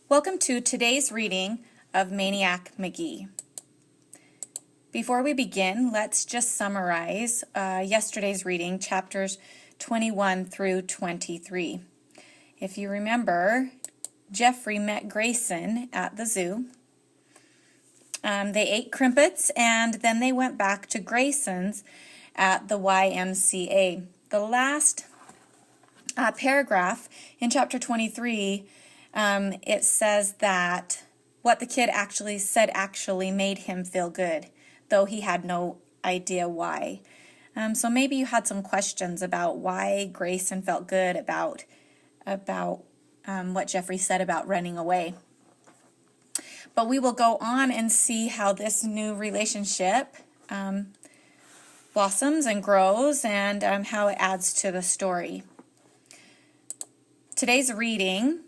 Welcome to today's reading of Maniac Magee. Before we begin, let's just summarize yesterday's reading, chapters 21 through 23. If you remember, Jeffrey met Grayson at the zoo. They ate crimpets and then they went back to Grayson's at the YMCA. The last paragraph in chapter 23, it says that what the kid actually said actually made him feel good, though he had no idea why. So maybe you had some questions about why Grayson felt good about what Jeffrey said about running away. But we will go on and see how this new relationship blossoms and grows and how it adds to the story. Today's reading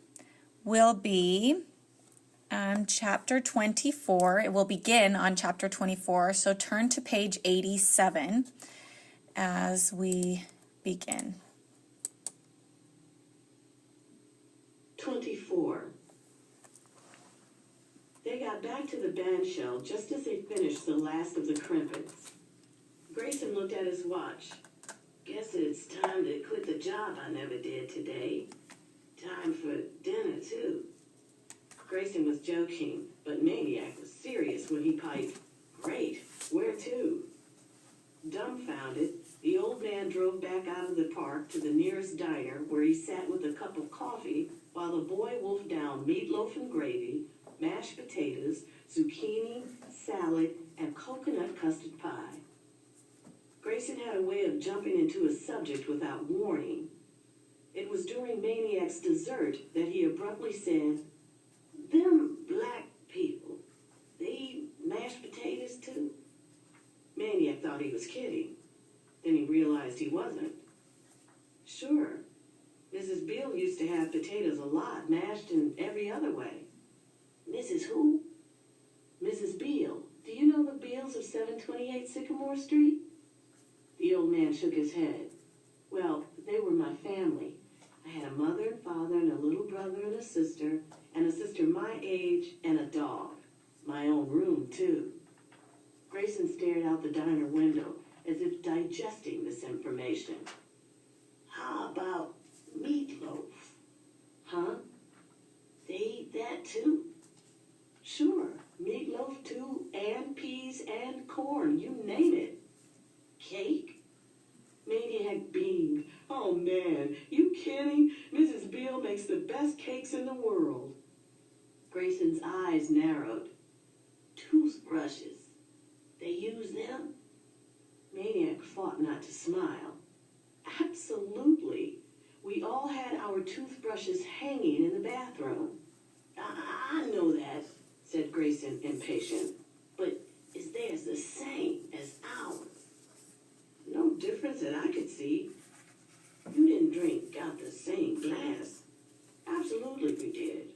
will be chapter 24. It will begin on chapter 24, so turn to page 87 as we begin. 24. They got back to the band shell just as they finished the last of the crimpets. Grayson looked at his watch. Guess it's time to quit the job I never did today. Time for dinner, too. Grayson was joking, but Maniac was serious when he piped, "Great, where to?" Dumbfounded, the old man drove back out of the park to the nearest diner where he sat with a cup of coffee while the boy wolfed down meatloaf and gravy, mashed potatoes, zucchini, salad, and coconut custard pie. Grayson had a way of jumping into a subject without warning. It was during Maniac's dessert that he abruptly said, "Them black people, they eat mashed potatoes too?" Maniac thought he was kidding. Then he realized he wasn't. Sure, Mrs. Beale used to have potatoes a lot, mashed in every other way. Mrs. who? Mrs. Beale. Do you know the Beales of 728 Sycamore Street? The old man shook his head. Well, they were my family. I had a mother and father and a little brother and a sister my age and a dog. My own room, too. Grayson stared out the diner window as if digesting this information. How about meatloaf? Huh? They eat that too? Sure, meatloaf too, and peas and corn, you name it. Cake? Maniac beamed. Oh man, you kidding? Mrs. Beale makes the best cakes in the world. Grayson's eyes narrowed. Toothbrushes. They use them? Maniac fought not to smile. Absolutely. We all had our toothbrushes hanging in the bathroom. I know that, said Grayson, impatient. But is theirs the same as ours? No difference that I could see. You didn't drink out the same glass. Absolutely we did.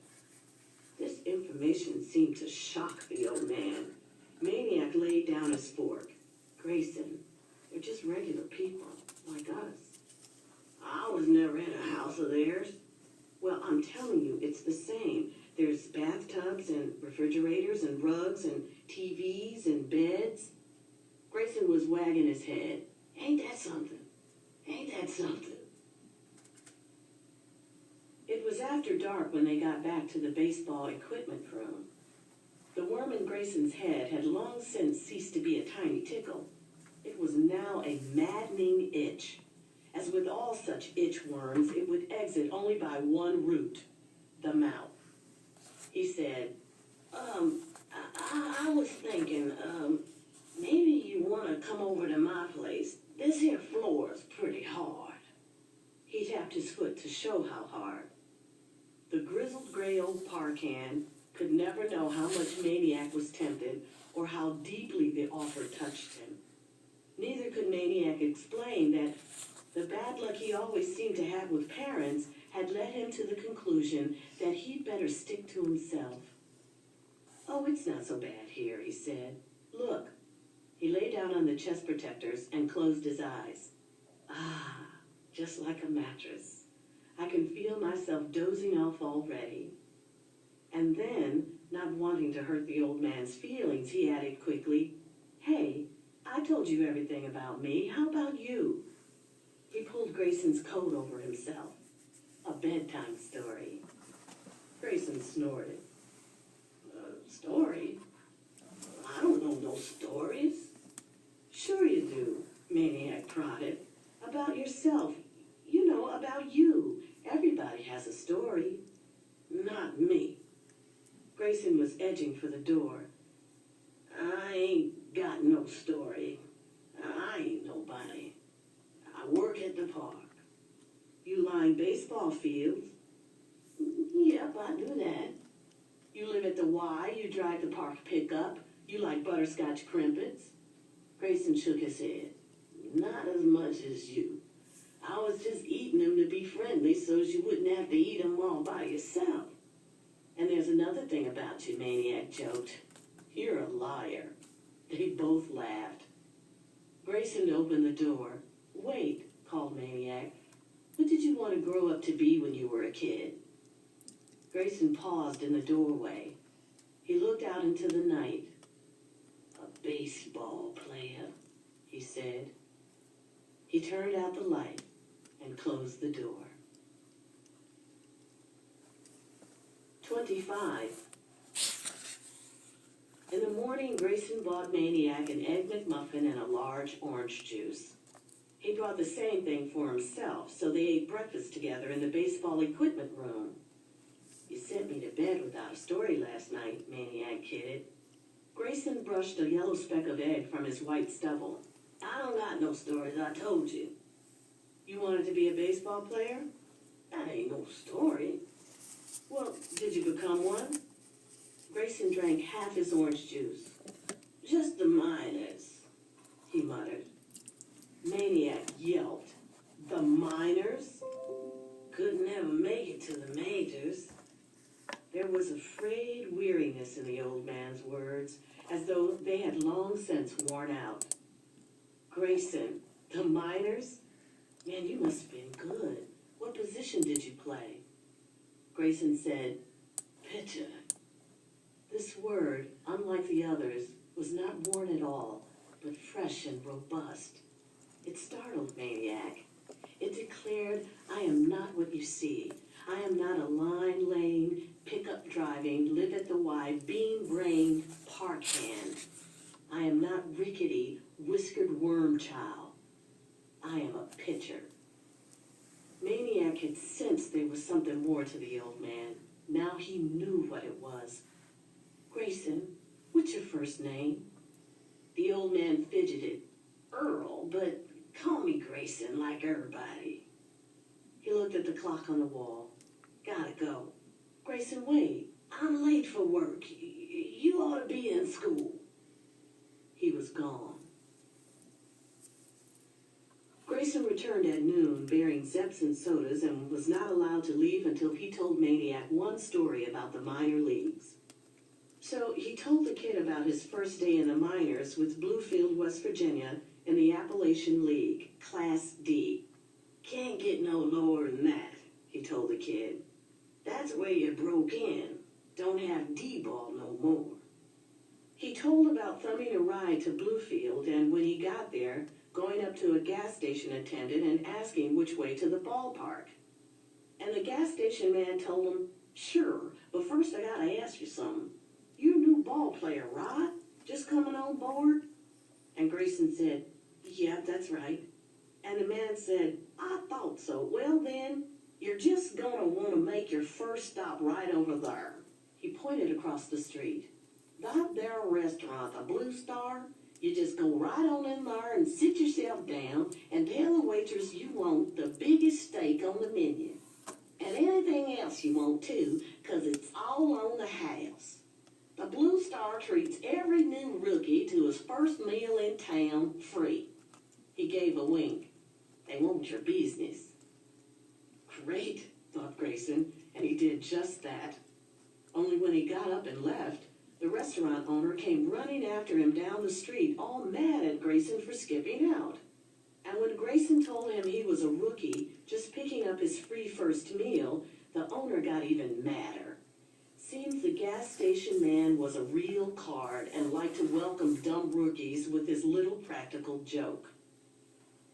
This information seemed to shock the old man. Maniac laid down his fork. Grayson, they're just regular people, like us. I was never in a house of theirs. Well, I'm telling you, it's the same. There's bathtubs and refrigerators and rugs and TVs and beds. Grayson was wagging his head. Ain't that something? Ain't that something? It was after dark when they got back to the baseball equipment room. The worm in Grayson's head had long since ceased to be a tiny tickle. It was now a maddening itch. As with all such itch worms, it would exit only by one route, the mouth. He said, I was thinking, maybe you want to come over to my place. This here floor's pretty hard. He tapped his foot to show how hard. The grizzled gray old park hand could never know how much Maniac was tempted or how deeply the offer touched him. Neither could Maniac explain that the bad luck he always seemed to have with parents had led him to the conclusion that he'd better stick to himself. Oh, it's not so bad here, he said. Look. He lay down on the chest protectors and closed his eyes. Ah, just like a mattress. I can feel myself dozing off already. And then, not wanting to hurt the old man's feelings, he added quickly, "Hey, I told you everything about me. How about you?" He pulled Grayson's coat over himself. "A bedtime story." Grayson snorted. "Story? I don't know no stories." "Sure you do," Maniac prodded. "About yourself. You know, about you. Everybody has a story." "Not me." Grayson was edging for the door. "I ain't got no story. I ain't nobody. I work at the park." "You line baseball fields?" "Yep, I do that." "You live at the Y, you drive the park pickup, you like butterscotch crimpets?" Grayson shook his head. "Not as much as you. I was just eating them to be friendly so's you wouldn't have to eat them all by yourself." "And there's another thing about you," Maniac joked. "You're a liar." They both laughed. Grayson opened the door. "Wait," called Maniac. "What did you want to grow up to be when you were a kid?" Grayson paused in the doorway. He looked out into the night. "A baseball player," he said. He turned out the light and closed the door. 25. In the morning, Grayson bought Maniac an Egg McMuffin and a large orange juice. He brought the same thing for himself, so they ate breakfast together in the baseball equipment room. "You sent me to bed without a story last night," Maniac kidded. Grayson brushed a yellow speck of egg from his white stubble. "I don't got no stories, I told you." "You wanted to be a baseball player?" "That ain't no story." "Well, did you become one?" Grayson drank half his orange juice. "Just the minors," he muttered. Maniac yelped. "The minors? Couldn't ever make it to the majors." There was a frayed weariness in the old man's words, as though they had long since worn out. "Grayson, the minors? Man, you must have been good. What position did you play?" Grayson said, "Pitcher." This word, unlike the others, was not worn at all, but fresh and robust. It startled Maniac. It declared, "I am not what you see. I am not a line-lane, pickup driving, live at the Y, bean-brained park hand. I am not rickety, whiskered worm child. I am a pitcher." Maniac had sensed there was something more to the old man. Now he knew what it was. "Grayson, what's your first name?" The old man fidgeted. "Earl, but call me Grayson like everybody." He looked at the clock on the wall. "Gotta go." "Grayson, wait. I'm late for work. You ought to be in school." He was gone. Grayson returned at noon bearing Zeps and sodas and was not allowed to leave until he told Maniac one story about the minor leagues. So he told the kid about his first day in the minors with Bluefield, West Virginia, in the Appalachian League, Class D. "Can't get no lower than that," he told the kid. "That's where you broke in. Don't have D-ball no more." He told about thumbing a ride to Bluefield and when he got there, going up to a gas station attendant and asking which way to the ballpark. And the gas station man told him, "Sure, but first I gotta ask you something. You a new ball player, right? Just coming on board?" And Grayson said, "Yeah, that's right." And the man said, "I thought so. Well then, you're just gonna want to make your first stop right over there." He pointed across the street. "That there restaurant, the Blue Star, you just go right on in there and sit yourself down and tell the waitress you want the biggest steak on the menu. And anything else you want too, 'cause it's all on the house. The Blue Star treats every new rookie to his first meal in town free." He gave a wink. "They want your business." Great, thought Grayson, and he did just that. Only when he got up and left, the restaurant owner came running after him down the street, all mad at Grayson for skipping out. And when Grayson told him he was a rookie, just picking up his free first meal, the owner got even madder. Seems the gas station man was a real card and liked to welcome dumb rookies with his little practical joke.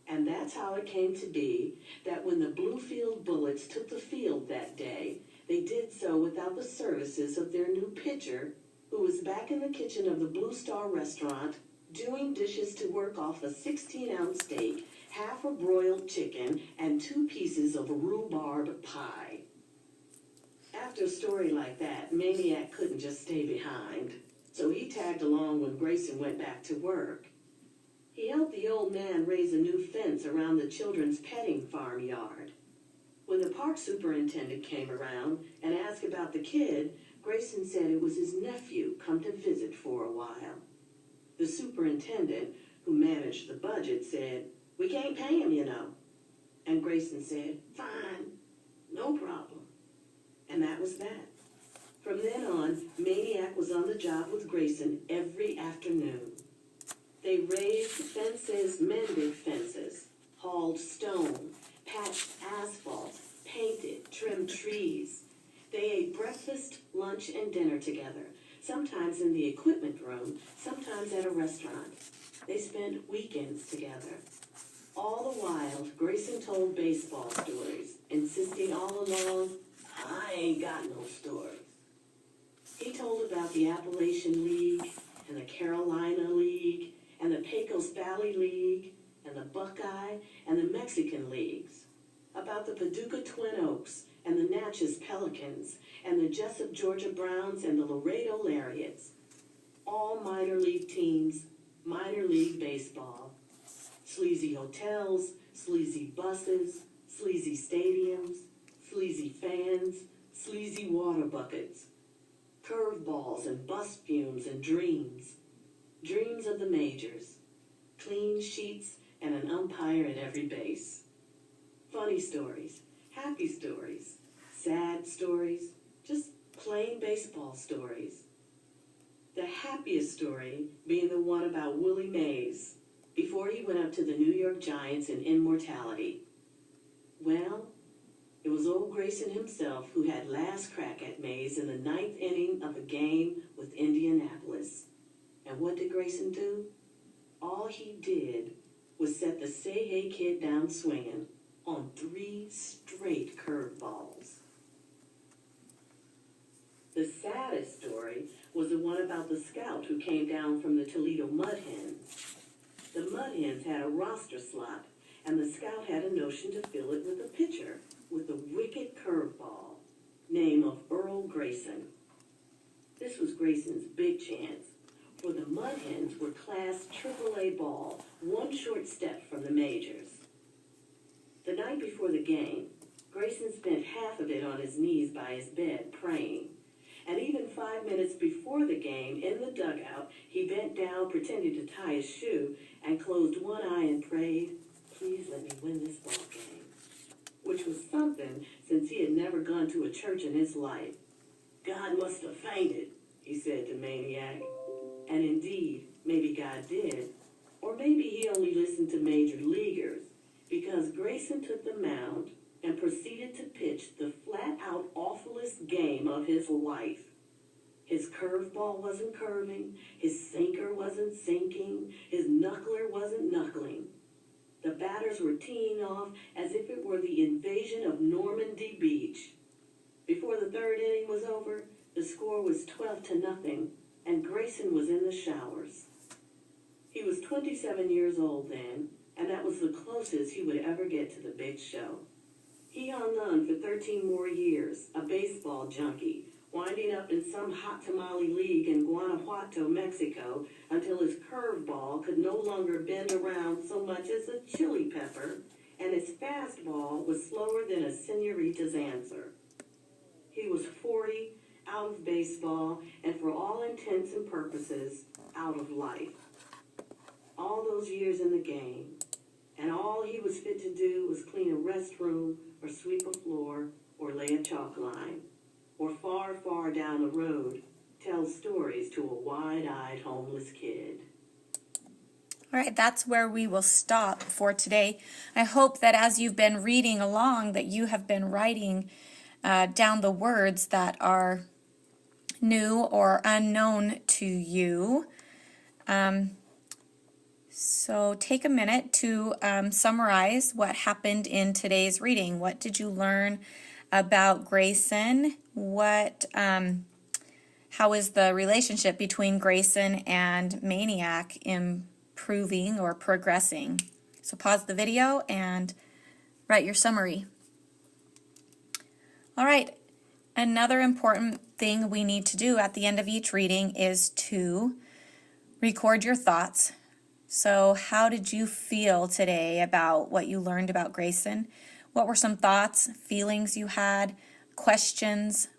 And that's how it came to be that when the Bluefield Bullets took the field that day, they did so without the services of their new pitcher, who was back in the kitchen of the Blue Star restaurant, doing dishes to work off a 16-ounce steak, half a broiled chicken, and 2 pieces of rhubarb pie. After a story like that, Maniac couldn't just stay behind, so he tagged along when Grayson went back to work. He helped the old man raise a new fence around the children's petting farm yard. When the park superintendent came around and asked about the kid, Grayson said it was his nephew come to visit for a while. The superintendent, who managed the budget, said, "We can't pay him, you know." And Grayson said, "Fine, no problem." And that was that. From then on, Maniac was on the job with Grayson every afternoon. They raised fences, mended fences, hauled stone, patched asphalt, painted, trimmed trees. They ate breakfast, lunch, and dinner together, sometimes in the equipment room, sometimes at a restaurant. They spent weekends together. All the while, Grayson told baseball stories, insisting all along, "I ain't got no stories." He told about the Appalachian League and the Carolina League and the Pecos Valley League and the Buckeye and the Mexican Leagues, about the Paducah Twin Oaks and the Natchez Pelicans and the Jessup Georgia Browns and the Laredo Lariats. All minor league teams, minor league baseball. Sleazy hotels, sleazy buses, sleazy stadiums, sleazy fans, sleazy water buckets. Curveballs and bus fumes and dreams. Dreams of the majors. Clean sheets and an umpire at every base. Funny stories, happy stories, sad stories, just plain baseball stories. The happiest story being the one about Willie Mays before he went up to the New York Giants in immortality. Well, it was old Grayson himself who had last crack at Mays in the 9th inning of a game with Indianapolis. And what did Grayson do? All he did was set the Say Hey Kid down swinging on 3 straight curveballs. The saddest story was the one about the scout who came down from the Toledo Mud Hens. The Mud Hens had a roster slot, and the scout had a notion to fill it with a pitcher with a wicked curveball, name of Earl Grayson. This was Grayson's big chance, for the Mud Hens were Class AAA ball, 1 short step from the majors. The night before the game, Grayson spent half of it on his knees by his bed praying. And even 5 minutes before the game, in the dugout, he bent down, pretending to tie his shoe, and closed one eye and prayed, "Please let me win this ball game," which was something, since he had never gone to a church in his life. "God must have fainted," he said to Maniac. And indeed, maybe God did. Or maybe he only listened to major leaguers, because Grayson took the mound and proceeded to pitch the flat-out awfulest game of his life. His curveball wasn't curving, his sinker wasn't sinking, his knuckler wasn't knuckling. The batters were teeing off as if it were the invasion of Normandy Beach. Before the 3rd inning was over, the score was 12-0, and Grayson was in the showers. He was 27 years old then, and that was the closest he would ever get to the big show. He hung on for 13 more years, a baseball junkie, winding up in some hot tamale league in Guanajuato, Mexico, until his curveball could no longer bend around so much as a chili pepper, and his fastball was slower than a senorita's answer. He was 40, out of baseball, and for all intents and purposes, out of life. All those years in the game, and all he was fit to do was clean a restroom, or sweep a floor, or lay a chalk line, or far, far down the road, tell stories to a wide-eyed homeless kid. All right, that's where we will stop for today. I hope that as you've been reading along that you have been writing down the words that are new or unknown to you. So take a minute to summarize what happened in today's reading. What did you learn about Grayson? How is the relationship between Grayson and Maniac improving or progressing? So pause the video and write your summary. All right, another important thing we need to do at the end of each reading is to record your thoughts. So how did you feel today about what you learned about Grayson? What were some thoughts, feelings you had, questions?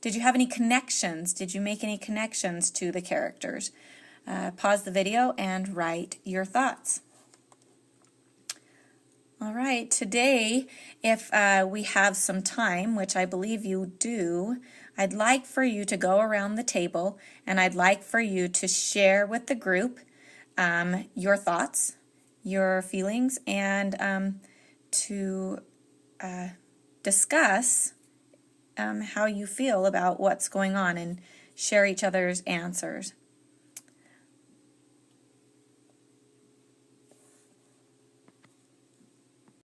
Did you have any connections? Did you make any connections to the characters? Pause the video and write your thoughts. All right, today, if we have some time, which I believe you do, I'd like for you to go around the table and I'd like for you to share with the group your thoughts, your feelings, and to discuss how you feel about what's going on and share each other's answers.